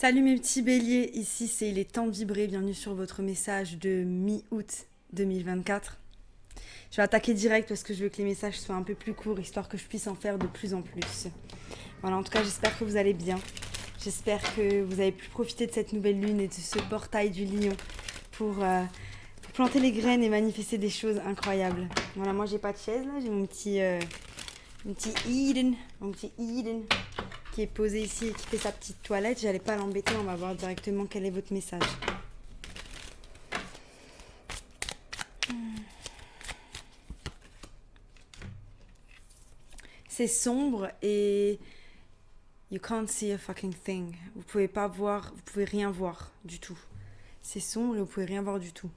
Salut mes petits béliers, ici c'est Il est temps de vibrer, bienvenue sur votre message de mi-août 2024. Je vais attaquer direct parce que je veux que les messages soient un peu plus courts, histoire que je puisse en faire de plus en plus. Voilà, en tout cas j'espère que vous allez bien. J'espère que vous avez pu profiter de cette nouvelle lune et de ce portail du lion pour planter les graines et manifester des choses incroyables. Voilà, moi j'ai pas de chaise là, j'ai mon petit Eden qui est posé ici et qui fait sa petite toilette. J'allais pas l'embêter, on va voir directement quel est votre message. C'est sombre et you can't see a fucking thing. Vous pouvez pas voir, vous pouvez rien voir du tout. C'est sombre et vous pouvez rien voir du tout.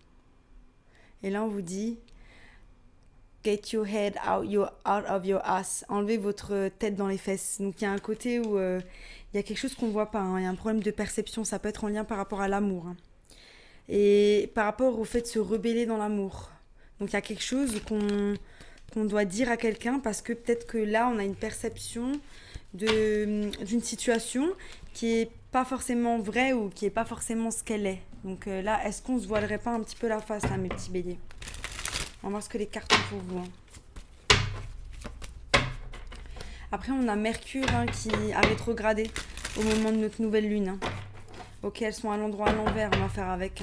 Et là on vous dit get your head out of your ass. Enlevez votre tête dans les fesses. Donc il y a un côté où il y a quelque chose qu'on ne voit pas. Hein. Il y a un problème de perception. Ça peut être en lien par rapport à l'amour. Hein. Et par rapport au fait de se rebeller dans l'amour. Donc il y a quelque chose qu'on doit dire à quelqu'un parce que peut-être que là on a une perception d'une situation qui est pas forcément vraie ou qui est pas forcément ce qu'elle est. Donc là, est-ce qu'on se voilerait pas un petit peu la face là, mes petits béliers? On va voir ce que les cartes ont pour vous. Hein. Après, on a Mercure qui a rétrogradé au moment de notre nouvelle lune. Hein. Ok, elles sont à l'endroit à l'envers, on va faire avec.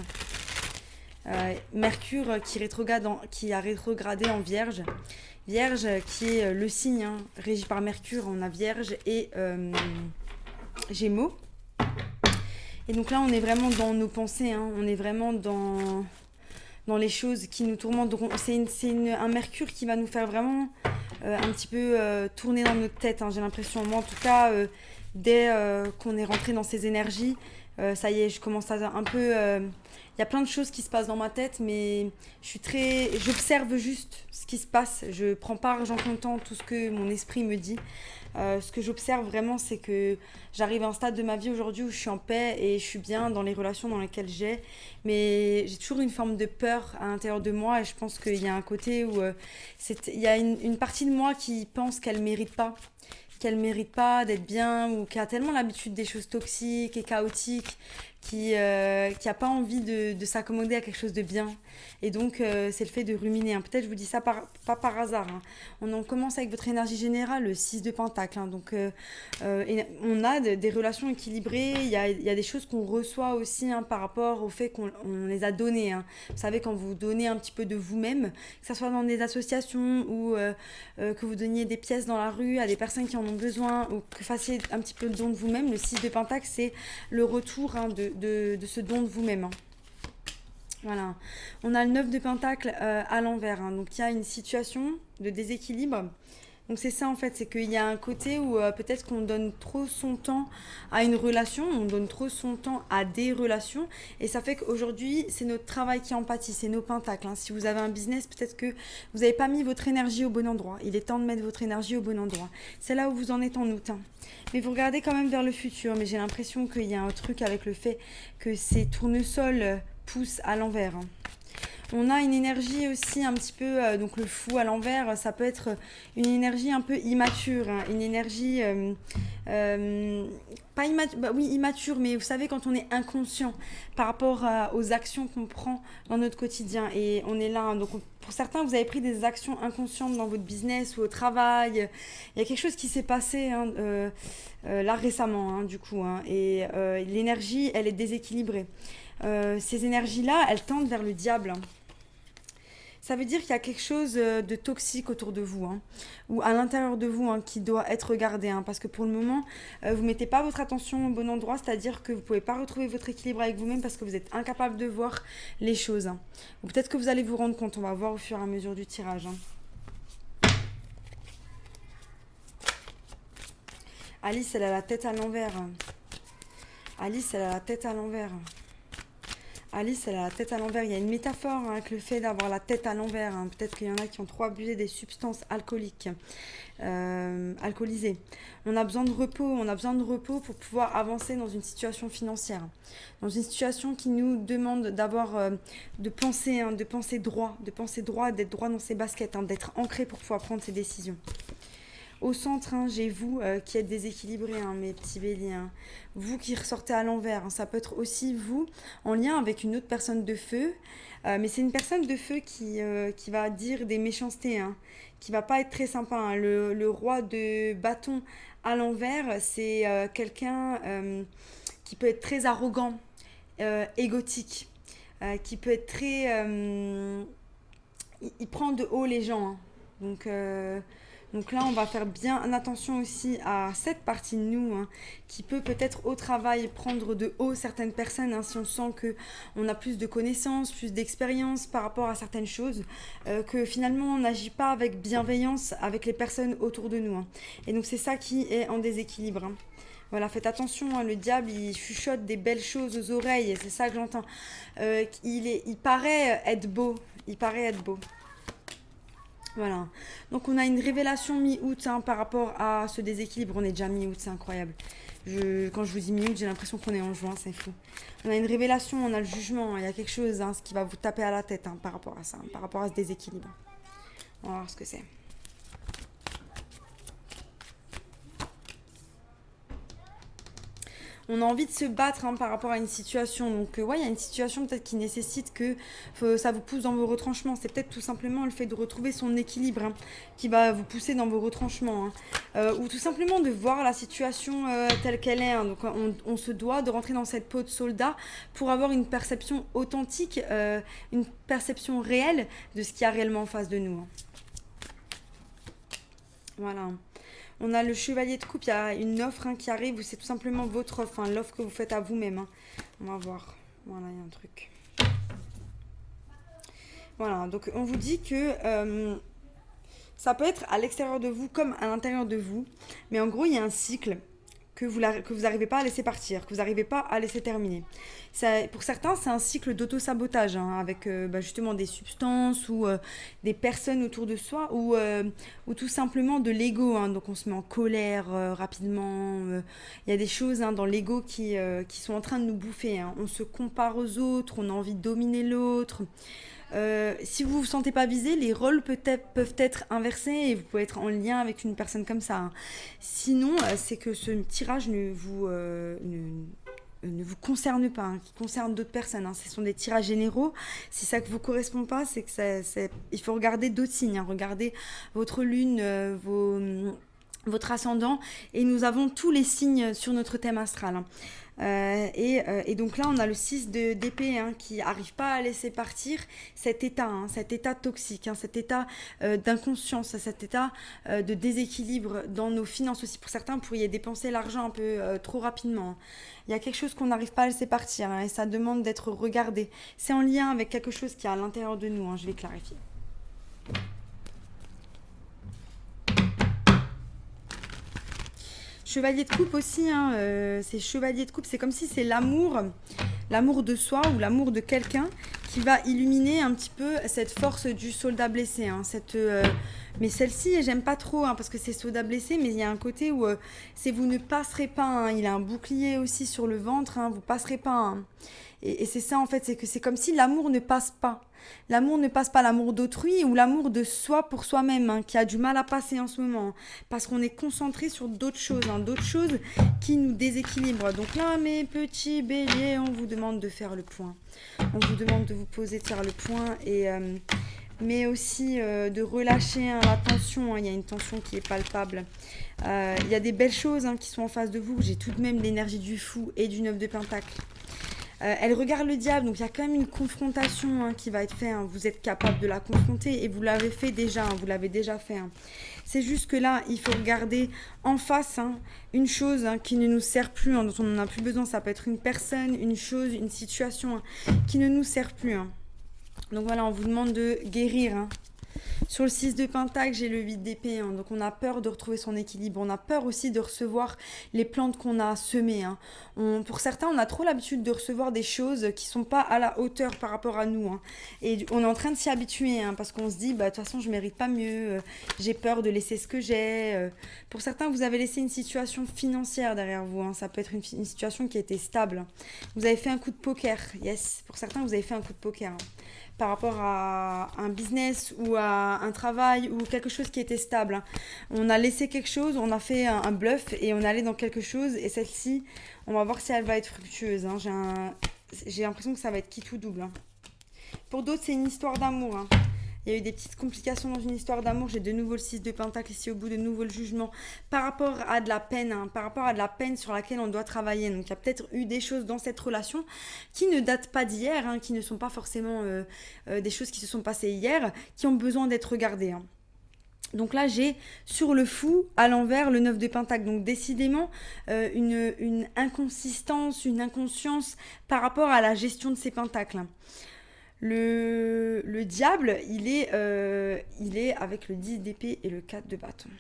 Mercure qui a rétrogradé en Vierge. Vierge qui est le signe régi par Mercure. On a Vierge et Gémeaux. Et donc là, on est vraiment dans nos pensées. Hein. On est vraiment dans les choses qui nous tourmentent. C'est un Mercure qui va nous faire vraiment un petit peu tourner dans notre tête. Hein, j'ai l'impression, moi en tout cas, dès qu'on est rentré dans ces énergies, ça y est, je commence à un peu... Il y a plein de choses qui se passent dans ma tête, mais j'observe juste ce qui se passe. Je prends pas argent comptant tout ce que mon esprit me dit. Ce que j'observe vraiment, c'est que j'arrive à un stade de ma vie aujourd'hui où je suis en paix et je suis bien dans les relations dans lesquelles j'ai. Mais j'ai toujours une forme de peur à l'intérieur de moi et je pense qu'il y a un côté où il y a une partie de moi qui pense qu'elle mérite pas d'être bien ou qui a tellement l'habitude des choses toxiques et chaotiques qui a pas envie de s'accommoder à quelque chose de bien. Et donc, c'est le fait de ruminer. Hein. Peut-être je vous dis ça pas par hasard. Hein. On commence avec votre énergie générale, le 6 de Pentacle. Hein. Donc, on a des relations équilibrées. Il y a des choses qu'on reçoit aussi par rapport au fait qu'on les a données. Hein. Vous savez, quand vous donnez un petit peu de vous-même, que ce soit dans des associations ou que vous donniez des pièces dans la rue à des personnes qui en ont besoin ou que vous fassiez un petit peu le don de vous-même, le 6 de Pentacle, c'est le retour de ce don de vous-même. Hein. Voilà. On a le 9 de Pentacle à l'envers. Hein. Donc il y a une situation de déséquilibre. Donc c'est ça en fait, c'est qu'il y a un côté où peut-être qu'on donne trop son temps à une relation, on donne trop son temps à des relations et ça fait qu'aujourd'hui c'est notre travail qui en pâtit, c'est nos pentacles. Hein. Si vous avez un business, peut-être que vous n'avez pas mis votre énergie au bon endroit. Il est temps de mettre votre énergie au bon endroit. C'est là où vous en êtes en août. Hein. Mais vous regardez quand même vers le futur, mais j'ai l'impression qu'il y a un truc avec le fait que ces tournesols poussent à l'envers. Hein. On a une énergie aussi un petit peu, donc le fou à l'envers, ça peut être une énergie un peu immature, hein, une énergie pas immature, oui immature, mais vous savez quand on est inconscient par rapport aux actions qu'on prend dans notre quotidien et on est là, hein, donc pour certains vous avez pris des actions inconscientes dans votre business ou au travail, il y a quelque chose qui s'est passé hein, là récemment hein, du coup, hein, et l'énergie elle est déséquilibrée. Ces énergies-là, elles tendent vers le diable. Hein. Ça veut dire qu'il y a quelque chose de toxique autour de vous, hein, ou à l'intérieur de vous, hein, qui doit être regardé, hein, parce que pour le moment, vous ne mettez pas votre attention au bon endroit, c'est-à-dire que vous ne pouvez pas retrouver votre équilibre avec vous-même parce que vous êtes incapable de voir les choses. Hein. Ou peut-être que vous allez vous rendre compte, on va voir au fur et à mesure du tirage. Hein. Alice, elle a la tête à l'envers. Alice, elle a la tête à l'envers. Alice, elle a la tête à l'envers. Il y a une métaphore hein, avec le fait d'avoir la tête à l'envers. Hein. Peut-être qu'il y en a qui ont trop abusé des substances alcooliques, alcoolisées. On a besoin de repos pour pouvoir avancer dans une situation financière. Dans une situation qui nous demande d'avoir, de penser droit, d'être droit dans ses baskets, hein, d'être ancré pour pouvoir prendre ses décisions. Au centre, hein, j'ai vous qui êtes déséquilibrés, hein, mes petits béliers. Hein. Vous qui ressortez à l'envers. Hein. Ça peut être aussi vous en lien avec une autre personne de feu. Mais c'est une personne de feu qui va dire des méchancetés, hein, qui va pas être très sympa. Hein. Le roi de bâton à l'envers, c'est quelqu'un qui peut être très arrogant, égotique, qui peut être très... il prend de haut les gens. Hein. Donc, donc là, on va faire bien attention aussi à cette partie de nous, hein, qui peut peut-être au travail prendre de haut certaines personnes, hein, si on sent qu'on a plus de connaissances, plus d'expérience par rapport à certaines choses, que finalement on n'agit pas avec bienveillance avec les personnes autour de nous. Hein. Et donc c'est ça qui est en déséquilibre. Hein. Voilà, faites attention, hein, le diable, il chuchote des belles choses aux oreilles, et c'est ça que j'entends. Il paraît être beau, il paraît être beau. Voilà. Donc on a une révélation mi-août, hein, par rapport à ce déséquilibre. On est déjà mi-août, c'est incroyable. Quand je vous dis mi-août, j'ai l'impression qu'on est en juin, c'est fou. On a une révélation, on a le jugement, il y a quelque chose, hein, ce qui va vous taper à la tête, hein, par rapport à ça, hein, par rapport à ce déséquilibre. On va voir ce que c'est. On a envie de se battre, hein, par rapport à une situation. Donc, ouais, il y a une situation peut-être qui nécessite que ça vous pousse dans vos retranchements. C'est peut-être tout simplement le fait de retrouver son équilibre, hein, qui va vous pousser dans vos retranchements. Hein. Ou tout simplement de voir la situation telle qu'elle est. Hein. Donc, on se doit de rentrer dans cette peau de soldat pour avoir une perception authentique, une perception réelle de ce qu'il y a réellement en face de nous. Hein. Voilà. On a le chevalier de coupe, il y a une offre, hein, qui arrive, ou c'est tout simplement votre offre, hein, l'offre que vous faites à vous-même. Hein. On va voir. Voilà, il y a un truc. Voilà, donc on vous dit que ça peut être à l'extérieur de vous comme à l'intérieur de vous. Mais en gros, il y a un cycle que vous n'arrivez pas à laisser partir, que vous n'arrivez pas à laisser terminer. Pour certains, c'est un cycle d'auto-sabotage, hein, avec justement des substances ou des personnes autour de soi, ou tout simplement de l'ego. Hein. Donc on se met en colère rapidement. Il y a des choses, hein, dans l'ego qui sont en train de nous bouffer. Hein. On se compare aux autres, on a envie de dominer l'autre. Si vous ne vous sentez pas visé, les rôles peuvent être inversés et vous pouvez être en lien avec une personne comme ça. Hein. Sinon, c'est que ce tirage ne vous concerne pas, hein, qui concerne d'autres personnes. Hein. Ce sont des tirages généraux. Si ça ne vous correspond pas, c'est que il faut regarder d'autres signes. Hein. Regardez votre lune, votre ascendant. Et nous avons tous les signes sur notre thème astral. Hein. Et donc là, on a le 6 d'épée, hein, qui n'arrive pas à laisser partir cet état toxique, hein, cet état d'inconscience, cet état de déséquilibre dans nos finances aussi. Pour certains, vous pourriez dépenser l'argent un peu trop rapidement. Hein. Il y a quelque chose qu'on n'arrive pas à laisser partir, hein, et ça demande d'être regardé. C'est en lien avec quelque chose qui est à l'intérieur de nous, hein, je vais clarifier. Chevalier de coupe aussi, hein, c'est chevalier de coupe, c'est comme si c'est l'amour de soi ou l'amour de quelqu'un qui va illuminer un petit peu cette force du soldat blessé. Hein, mais celle-ci, j'aime pas trop, hein, parce que c'est soldat blessé, mais il y a un côté où c'est vous ne passerez pas. Hein, il a un bouclier aussi sur le ventre, hein, vous passerez pas. Hein. Et c'est ça en fait, c'est que c'est comme si l'amour ne passe pas. L'amour ne passe pas, l'amour d'autrui ou l'amour de soi pour soi-même, hein, qui a du mal à passer en ce moment. Hein, parce qu'on est concentré sur d'autres choses, hein, d'autres choses qui nous déséquilibrent. Donc là, mes petits béliers, on vous demande de faire le point. On vous demande de vous poser, de faire le point, mais aussi de relâcher, hein, la tension. Hein, il y a une tension qui est palpable. Il y a des belles choses, hein, qui sont en face de vous. J'ai tout de même l'énergie du fou et du 9 de pentacle. Elle regarde le diable, donc il y a quand même une confrontation, hein, qui va être faite. Hein. Vous êtes capable de la confronter et vous l'avez fait déjà, hein, vous l'avez déjà fait. Hein. C'est juste que là, il faut regarder en face, hein, une chose, hein, qui ne nous sert plus, hein, dont on n'en a plus besoin. Ça peut être une personne, une chose, une situation, hein, qui ne nous sert plus. Hein. Donc voilà, on vous demande de guérir. Hein. Sur le 6 de pentacle, j'ai le 8 d'épée. Hein. Donc on a peur de retrouver son équilibre. On a peur aussi de recevoir les plantes qu'on a semées. Hein. Pour certains, on a trop l'habitude de recevoir des choses qui ne sont pas à la hauteur par rapport à nous. Hein. Et on est en train de s'y habituer, hein, parce qu'on se dit, de toute façon, je ne mérite pas mieux. J'ai peur de laisser ce que j'ai. Pour certains, vous avez laissé une situation financière derrière vous. Hein. Ça peut être une situation qui était stable. Vous avez fait un coup de poker. Yes. Pour certains, vous avez fait un coup de poker. Hein. Par rapport à un business ou à un travail ou quelque chose qui était stable. Hein. On a laissé quelque chose, on a fait un bluff et on est allé dans quelque chose. Et celle-ci, on va voir si elle va être fructueuse. Hein. J'ai l'impression que ça va être quitte ou double. Hein. Pour d'autres, c'est une histoire d'amour. Hein. Il y a eu des petites complications dans une histoire d'amour. J'ai de nouveau le 6 de Pentacle ici au bout, de nouveau le jugement. Par rapport à de la peine, hein, par rapport à de la peine sur laquelle on doit travailler. Donc il y a peut-être eu des choses dans cette relation qui ne datent pas d'hier, hein, qui ne sont pas forcément des choses qui se sont passées hier, qui ont besoin d'être regardées. Hein. Donc là, j'ai sur le fou, à l'envers, le 9 de Pentacle. Donc décidément, une inconsistance, une inconscience par rapport à la gestion de ces pentacles. Hein. Le diable, il est avec le 10 d'épée et le 4 de bâton.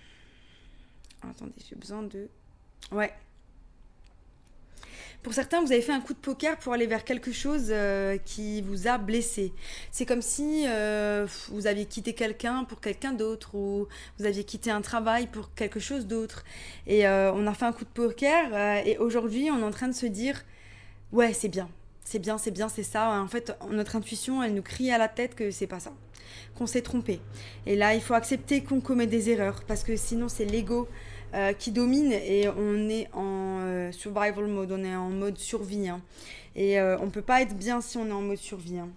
Attendez, j'ai besoin de... Ouais. Pour certains, vous avez fait un coup de poker pour aller vers quelque chose qui vous a blessé. C'est comme si vous aviez quitté quelqu'un pour quelqu'un d'autre ou vous aviez quitté un travail pour quelque chose d'autre. Et on a fait un coup de poker et aujourd'hui, on est en train de se dire « Ouais, c'est bien. C'est bien, c'est ça. » En fait, notre intuition, elle nous crie à la tête que c'est pas ça, qu'on s'est trompé. Et là, il faut accepter qu'on commet des erreurs parce que sinon, c'est l'ego qui domine et on est en survival mode, on est en mode survie. Hein. Et on ne peut pas être bien si on est en mode survie. Hein.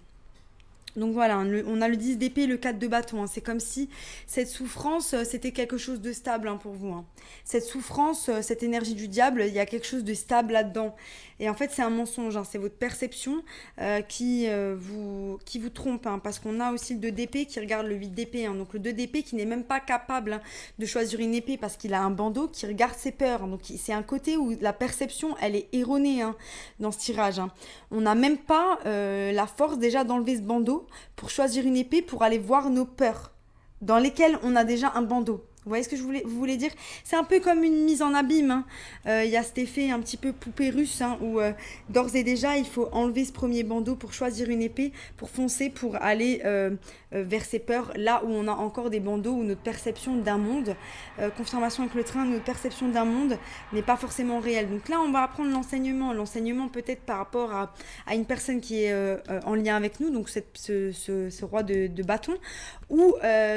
Donc voilà, on a le 10 d'épée, le 4 de bâton. Hein. C'est comme si cette souffrance, c'était quelque chose de stable hein, pour vous. Hein. Cette souffrance, cette énergie du diable, il y a quelque chose de stable là-dedans. Et en fait, c'est un mensonge. Hein. C'est votre perception qui vous trompe. Hein, parce qu'on a aussi le 2 d'épée qui regarde le 8 d'épée. Hein. Donc le 2 d'épée qui n'est même pas capable hein, de choisir une épée parce qu'il a un bandeau qui regarde ses peurs. Hein. Donc c'est un côté où la perception, elle est erronée hein, dans ce tirage. Hein. On n'a même pas la force déjà d'enlever ce bandeau pour choisir une épée pour aller voir nos peurs dans lesquelles on a déjà un bandeau. Vous voyez ce que vous voulez dire? C'est un peu comme une mise en abîme. Hein. Y a cet effet un petit peu poupée russe hein, où d'ores et déjà il faut enlever ce premier bandeau pour choisir une épée, pour foncer, pour aller vers ses peurs, là où on a encore des bandeaux, où notre perception d'un monde, confirmation avec le train, notre perception d'un monde n'est pas forcément réelle. Donc là on va apprendre l'enseignement peut-être par rapport à une personne qui est en lien avec nous, donc ce roi de bâton, ou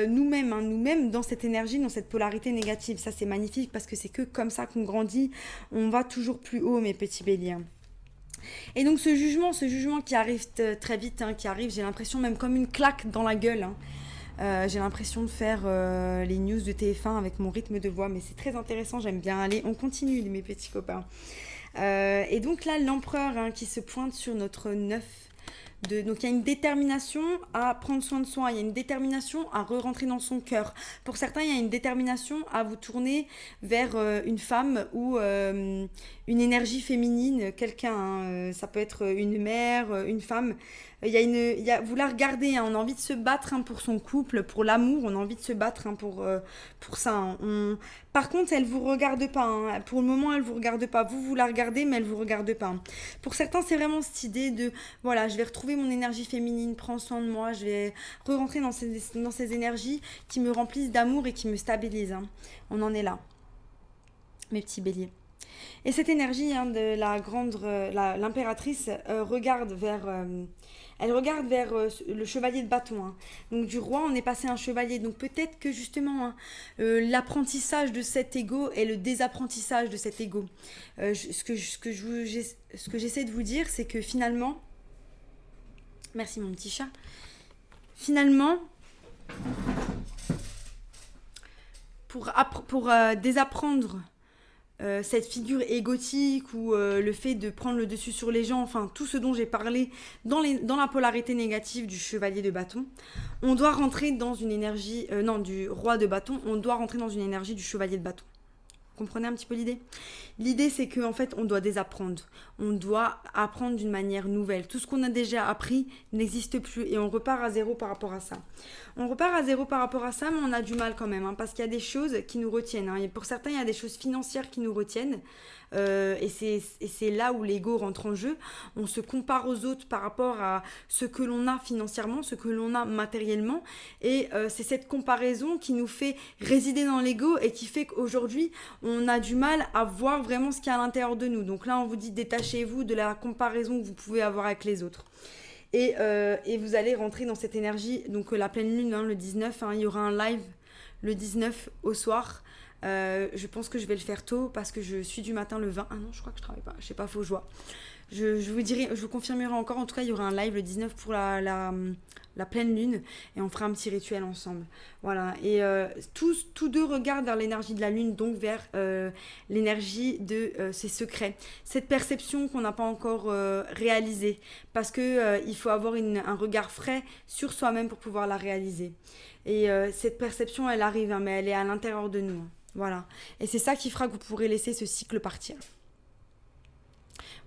nous-mêmes dans cette énergie, dans cette polarité négative. Ça c'est magnifique parce que c'est que comme ça qu'on grandit, on va toujours plus haut mes petits béliers. Et donc ce jugement qui arrive très vite, hein, qui arrive, j'ai l'impression même comme une claque dans la gueule. Hein. J'ai l'impression de faire les news de TF1 avec mon rythme de voix, mais c'est très intéressant, j'aime bien. Allez, on continue mes petits copains. Et donc là, l'empereur hein, qui se pointe sur notre 9. Donc il y a une détermination à prendre soin de soi, il y a une détermination à re-rentrer dans son cœur. Pour certains, il y a une détermination à vous tourner vers une femme ou une énergie féminine, quelqu'un, hein, ça peut être une mère, une femme. Vous la regardez, hein, on a envie de se battre hein, pour son couple, pour l'amour, on a envie de se battre hein, pour ça. Hein. Par contre, elle ne vous regarde pas. Hein. Pour le moment, elle ne vous regarde pas. Vous la regardez, mais elle ne vous regarde pas. Hein. Pour certains, c'est vraiment cette idée de, voilà, je vais retrouver mon énergie féminine, prends soin de moi, je vais re-rentrer dans ces énergies qui me remplissent d'amour et qui me stabilisent. Hein. On en est là, mes petits béliers. Et cette énergie hein, de l'impératrice regarde vers... Elle regarde vers le chevalier de bâton. Hein. Donc du roi, on est passé à un chevalier. Donc peut-être que justement, hein, l'apprentissage de cet ego et le désapprentissage de cet ego. Ce que j'essaie de vous dire, c'est que finalement... Merci mon petit chat. Finalement, pour désapprendre... cette figure égotique ou le fait de prendre le dessus sur les gens, enfin tout ce dont j'ai parlé dans la polarité négative du chevalier de bâton, on doit rentrer dans une énergie, du roi de bâton, on doit rentrer dans une énergie du chevalier de bâton. Vous comprenez un petit peu l'idée ? L'idée c'est qu'en fait on doit désapprendre, on doit apprendre d'une manière nouvelle. Tout ce qu'on a déjà appris n'existe plus et on repart à zéro par rapport à ça. On repart à zéro par rapport à ça, mais on a du mal quand même, hein, parce qu'il y a des choses qui nous retiennent. Hein. Et pour certains, il y a des choses financières qui nous retiennent. Et c'est là où l'ego rentre en jeu. On se compare aux autres par rapport à ce que l'on a financièrement, ce que l'on a matériellement. Et c'est cette comparaison qui nous fait résider dans l'ego et qui fait qu'aujourd'hui, on a du mal à voir vraiment ce qu'il y a à l'intérieur de nous. Donc là, on vous dit détachez-vous de la comparaison que vous pouvez avoir avec les autres. Et vous allez rentrer dans cette énergie. Donc la pleine lune, hein, le 19, hein, il y aura un live le 19 au soir. Je pense que je vais le faire tôt parce que je suis du matin le 20. Ah non, je crois que je travaille pas. Je sais pas, faut que je vois. Je vous dirai, je vous confirmerai encore. En tout cas, il y aura un live le 19 pour la pleine lune et on fera un petit rituel ensemble. Voilà. Et tous deux regardent vers l'énergie de la lune, donc vers l'énergie de ses secrets. Cette perception qu'on n'a pas encore réalisée. Parce que il faut avoir un regard frais sur soi-même pour pouvoir la réaliser. Et cette perception, elle arrive, hein, mais elle est à l'intérieur de nous. Hein. Voilà. Et c'est ça qui fera que vous pourrez laisser ce cycle partir.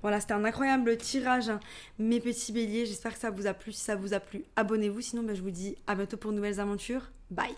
Voilà, c'était un incroyable tirage, hein, mes petits béliers. J'espère que ça vous a plu. Si ça vous a plu, abonnez-vous. Sinon, je vous dis à bientôt pour de nouvelles aventures. Bye!